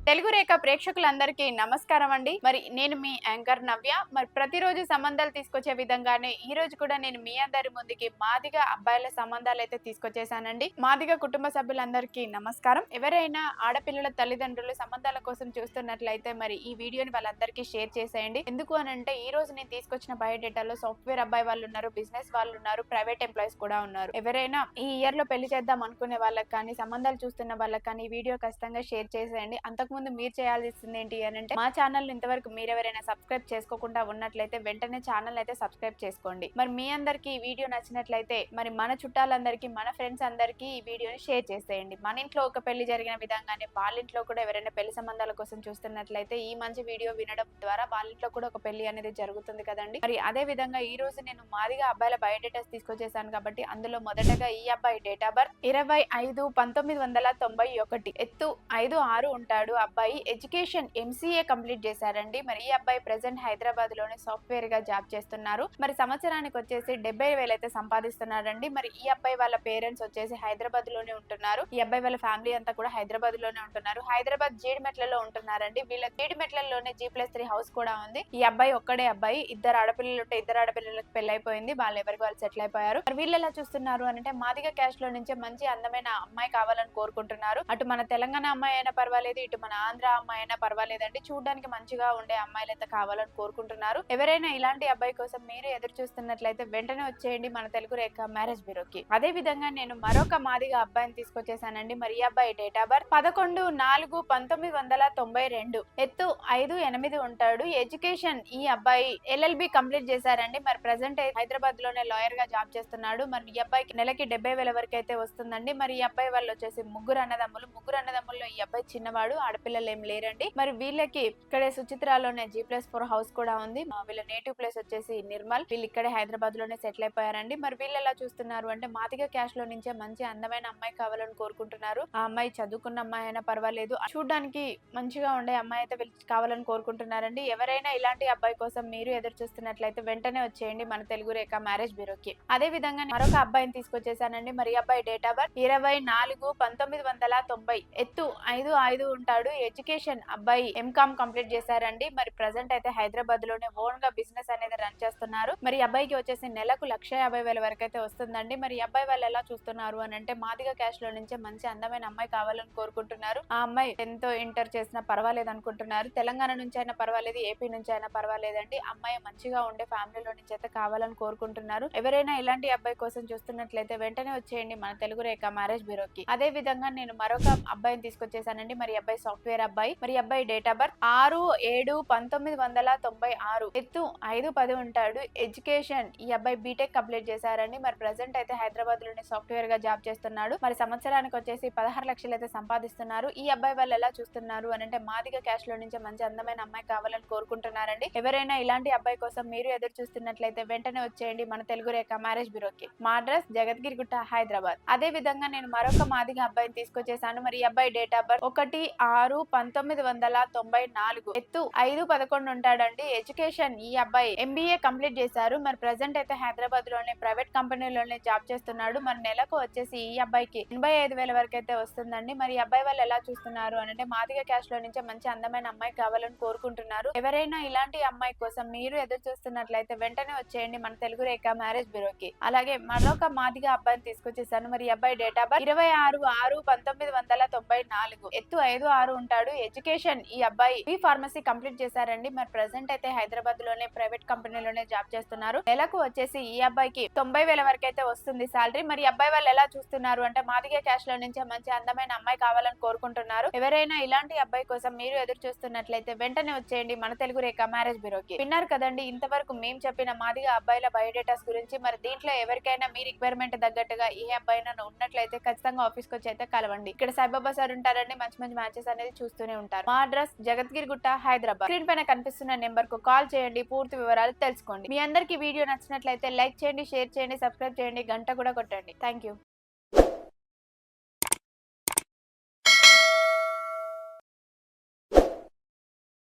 తెలుగు రేఖ ప్రేక్షకులందరికీ నమస్కారం అండి. మరి నేను మీ యాంకర్ నవ్య. మరి ప్రతిరోజు సంబంధాలు తీసుకొచ్చే విధంగానే ఈ రోజు కూడా నేను మీ అందరి ముందుకి మాదిగ అబ్బాయిల సంబంధాలైతే తీసుకొచ్చేసానండి. మాదిగ కుటుంబ సభ్యులందరికీ నమస్కారం. ఎవరైనా ఆడపిల్లల తల్లిదండ్రులు సంబంధాల కోసం చూస్తున్నట్లయితే మరి ఈ వీడియోని వాళ్ళందరికీ షేర్ చేసేయండి. ఎందుకు అనంటే ఈ రోజు నేను తీసుకొచ్చిన బయోడేటాలో సాఫ్ట్‌వేర్ అబ్బాయి వాళ్ళు ఉన్నారు, బిజినెస్ వాళ్ళు ఉన్నారు, ప్రైవేట్ ఎంప్లాయీస్ కూడా ఉన్నారు. ఎవరైనా ఈ ఇయర్ లో పెళ్లి చేద్దాం అనుకునే వాళ్ళకి కానీ, సంబంధాలు చూస్తున్న వాళ్ళకి కానీ ఈ వీడియో ఖచ్చితంగా షేర్ చేసేయండి. అంతకుముందు మీరు చేయాల్సింది ఏంటి అనంటే మా ఛానల్ ఇంతవరకు మీరెవరైనా సబ్స్క్రైబ్ చేసుకోకుండా ఉన్నట్లయితే వెంటనే ఛానల్ అయితే సబ్స్క్రైబ్ చేసుకోండి. మరి మీ అందరికీ ఈ వీడియో నచ్చినట్లయితే మరి మన చుట్టాలందరికీ, మన ఫ్రెండ్స్ అందరికీ ఈ వీడియోని షేర్ చేసేయండి. మన ఇంట్లో ఒక పెళ్లి జరిగిన విధంగానే వాళ్ళ ఇంట్లో కూడా ఎవరైనా పెళ్లి సంబంధాల కోసం చూస్తున్నట్లయితే ఈ మంచి వీడియో వినడం ద్వారా వాళ్ళ ఇంట్లో కూడా ఒక పెళ్లి అనేది జరుగుతుంది కదండి. మరి అదే విధంగా ఈ రోజు నేను మాదిగా అబ్బాయిల బయోడేటాస్ తీసుకొచ్చేసాను కాబట్టి అందులో మొదటగా ఈ అబ్బాయి డేట్ ఆఫ్ బర్త్ 25/1991, ఎత్తు 5'6" ఉంటాడు. అబ్బాయి ఎడ్యుకేషన్ MCA కంప్లీట్ చేశారండి. మరి ఈ అబ్బాయి ప్రెసెంట్ హైదరాబాద్ లోనే సాఫ్ట్‌వేర్ గా జాబ్ చేస్తున్నారు. మరి సంవత్సరానికి వచ్చేసి 70,000 అయితే సంపాదిస్తున్నారండి. మరి ఈ అబ్బాయి వాళ్ళ పేరెంట్స్ వచ్చేసి హైదరాబాద్ లోనే ఉంటున్నారు. ఈ అబ్బాయి వాళ్ళ ఫ్యామిలీ అంతా కూడా హైదరాబాద్ లోనే ఉంటున్నారు. హైదరాబాద్ జీడిమెట్లలో ఉంటున్నారండి. వీళ్ళ జీడిమెట్లలోనే G+3 హౌస్ కూడా ఉంది. ఈ అబ్బాయి ఒక్కడే అబ్బాయి. ఇద్దరు ఆడపిల్లలు ఉంటే ఇద్దరు ఆడపిల్లలకు పెళ్లైపోయింది. వాళ్ళు ఎవరికి వాళ్ళు సెటిల్ అయిపోయారు. మరి వీళ్ళు ఎలా చూస్తున్నారు అంటే మాదిగ క్యాస్ట్ లో నుంచే మంచి అందమైన అమ్మాయి కావాలని కోరుకుంటున్నారు. అటు మన తెలంగాణ అమ్మాయి అయినా పర్వాలేదు, ఇటు మన ఆంధ్ర అమ్మాయి అయినా పర్వాలేదండి. చూడడానికి మంచిగా ఉండే అమ్మాయిలు అయితే కావాలని కోరుకుంటున్నారు. ఎవరైనా ఇలాంటి అబ్బాయి కోసం మీరు ఎదురు చూస్తున్నట్లయితే వెంటనే వచ్చేయండి మన తెలుగు రేఖ మ్యారేజ్ బ్యూరోకి. అదే విధంగా నేను మరొక మాదిగ అబ్బాయిని తీసుకొచ్చేసానండి. మరి ఈ అబ్బాయి డేట్ ఆఫ్ బర్త్ 11/4/1992, ఎత్తు 5'8" ఉంటాడు. ఎడ్యుకేషన్ ఈ అబ్బాయి LLB కంప్లీట్ చేశారండి. మరి ప్రెసెంట్ హైదరాబాద్ లోనే లాయర్ గా జాబ్ చేస్తున్నాడు. మరి ఈ అబ్బాయికి నెలకి 70,000 వరకు అయితే వస్తుందండి. మరి ఈ అబ్బాయి వాళ్ళు వచ్చేసి ముగ్గురు అన్నదమ్ముల్లో ఈ అబ్బాయి చిన్నవాడు. ఆడపిల్లలు ఏం లేరండి. మరి వీళ్ళకి ఇక్కడే సుచిత్రాలోనే G+4 హౌస్ కూడా ఉంది. వీళ్ళ నేటివ్ ప్లేస్ వచ్చేసి నిర్మల్. వీళ్ళు ఇక్కడే హైదరాబాద్ లోనే సెటిల్ అయిపోయారండి. మరి వీళ్ళు ఎలా చూస్తున్నారు అంటే మాదిగ క్యాస్ట్ లో నుంచే మంచి అందమైన అమ్మాయి కావాలని కోరుకుంటున్నారు. ఆ అమ్మాయి చదువుకున్న అమ్మాయి అయినా పర్వాలేదు, చూడడానికి మంచిగా ఉండే అమ్మాయి అయితే వీళ్ళు కావాలని కోరుకుంటున్నారండి. ఎవరైనా ఇలాంటి అబ్బాయి కోసం మీరు ఎదురు చూస్తున్నట్లయితే వెంటనే వచ్చేయండి మన తెలుగు రేఖ మ్యారేజ్ బ్యూరోకి. అదే విధంగా మరొక అబ్బాయిని తీసుకొచ్చేసానండి. మరి ఈ అబ్బాయి డేట్ ఆఫ్ బర్త్ 24/1990, ఎత్తు 5'5" ఉంటాడు. ఎడ్యుకేషన్ అబ్బాయి MCOM కంప్లీట్ చేశారండి. మరి ప్రెసెంట్ అయితే హైదరాబాద్ లోనే ఓన్ గా బిజినెస్ అనేది రన్ చేస్తున్నారు. మరి అబ్బాయికి వచ్చేసి నెలకు 1,50,000 వరకు అయితే వస్తుందండి. మరి అబ్బాయి వాళ్ళు ఎలా చూస్తున్నారు అని అంటే మాదిగ క్యాస్ట్ లో నుంచే మంచి అందమైన అమ్మాయి కావాలని కోరుకుంటున్నారు. ఆ అమ్మాయి 10th ఇంటర్ చేసినా పర్వాలేదు అనుకుంటున్నారు. తెలంగాణ నుంచి అయినా పర్వాలేదు, ఏపీ నుంచి అయినా పర్వాలేదండి. అమ్మాయి మంచిగా ఉండే ఫ్యామిలీలో నుంచి అయితే కావాలని కోరుకుంటున్నారు. ఎవరైనా ఇలాంటి అబ్బాయి కోసం చూస్తున్నట్లయితే వెంటనే వచ్చేయండి మన తెలుగు రేఖ మ్యారేజ్ బ్యూరోకి. అదే విధంగా నేను మరొక అబ్బాయిని తీసుకొచ్చేసానండి. మరి అబ్బాయి సాఫ్ట్‌వేర్ అబ్బాయి. మరి అబ్బాయి డేట్ ఆఫ్ బర్త్ 6/7/1996, ఎత్తు 5'10" ఉంటాడు. ఎడ్యుకేషన్ ఈ అబ్బాయి బీటెక్ కంప్లీట్ చేశారండి. మరి ప్రెసెంట్ అయితే హైదరాబాద్ లోనే సాఫ్ట్‌వేర్ గా జాబ్ చేస్తున్నాడు. మరి సంవత్సరానికి వచ్చేసి 16 లక్షలు అయితే సంపాదిస్తున్నారు. ఈ అబ్బాయి వాళ్ళు ఎలా చూస్తున్నారు అని అంటే మాదిగ క్యాస్ట్ లో నుంచి మంచి అందమైన అమ్మాయి కావాలని కోరుకుంటున్నారండి. ఎవరైనా ఇలాంటి అబ్బాయి కోసం మీరు ఎదురు చూస్తున్నట్లయితే వెంటనే వచ్చేయండి మన తెలుగు రేఖ మ్యారేజ్ బ్యూరోకి. మా అడ్రస్ జగద్గిరిగుట్ట, హైదరాబాద్. అదే విధంగా నేను మరొక మాదిగ అబ్బాయిని తీసుకొచ్చేసాను. మరి ఈ అబ్బాయి డేట్ ఆఫ్ బర్త్ 1/6/1994, ఎత్తు 5'11" ఉంటాడండి. ఎడ్యుకేషన్ ఈ అబ్బాయి MBA కంప్లీట్ చేశారు. మరి ప్రెసెంట్ అయితే హైదరాబాద్ లోనే ప్రైవేట్ కంపెనీలోనే జాబ్ చేస్తున్నాడు. మరి నెలకు వచ్చేసి ఈ అబ్బాయికి 85,000 వరకు అయితే వస్తుందండి. మరి ఈ అబ్బాయి వాళ్ళు ఎలా చూస్తున్నారు అని అంటే మాదిగ క్యాస్ట్ లో నుంచే మంచి అందమైన అమ్మాయి కావాలని కోరుకుంటున్నారు. ఎవరైనా ఇలాంటి అమ్మాయి కోసం మీరు ఎదురు చూస్తున్నట్లయితే వెంటనే వచ్చేయండి మన తెలుగు రేఖ మ్యారేజ్ బ్యూరోకి. అలాగే మరొక మాదిగ అబ్బాయిని తీసుకొచ్చేసాను. మరి ఈ అబ్బాయి డేట్ ఆఫ్ బర్త్ 26/6/1994, ఎత్తు 5'6" ఉంటాడు. ఎడ్యుకేషన్ ఈ అబ్బాయి ఫార్మసీ కంప్లీట్ చేశారండి. మరి ప్రెసెంట్ అయితే హైదరాబాద్ లోనే ప్రైవేట్ కంపెనీలోనే జాబ్ చేస్తున్నారు. నెలకు వచ్చేసి ఈ అబ్బాయికి 90,000 వరకు అయితే వస్తుంది సాలరీ. మరి ఈ అబ్బాయి వాళ్ళు ఎలా చూస్తున్నారు అంటే మాదిగ క్యాస్ట్ లో నుంచే మంచి అందమైన అమ్మాయి కావాలని కోరుకుంటున్నారు. ఎవరైనా ఇలాంటి అబ్బాయి కోసం మీరు ఎదురు చూస్తున్నట్లయితే వెంటనే వచ్చేయండి మన తెలుగు రేఖ మ్యారేజ్ బ్యూరోకి. విన్నారు కదండి ఇంతవరకు మేము చెప్పిన మాదిగ అబ్బాయిల బయోడేటాస్ గురించి. మరి దీంట్లో ఎవరికైనా మీ రిక్వైర్మెంట్ తగ్గట్టుగా ఏ అబ్బాయినా ఉన్నట్లయితే ఖచ్చితంగా ఆఫీస్కి వచ్చి అయితే కలవండి. ఇక్కడ సాయిబాబా సార్ ఉంటారండి. మంచి మంచి మ్యాచెస్ అనేది చూస్తూనే ఉంటారు. మా అడ్రస్ జగద్గిరిగుట్ట, హైదరాబాద్. స్క్రీన్ పైన కనిపిస్తున్న నెంబర్ కు కాల్ చేయండి, పూర్తి వివరాలు తెలుసుకోండి. మీ అందరికి వీడియో నచ్చినట్లయితే లైక్ చేయండి, షేర్ చేయండి, సబ్స్క్రైబ్ చేయండి, గంట కూడా కొట్టండి. Thank you.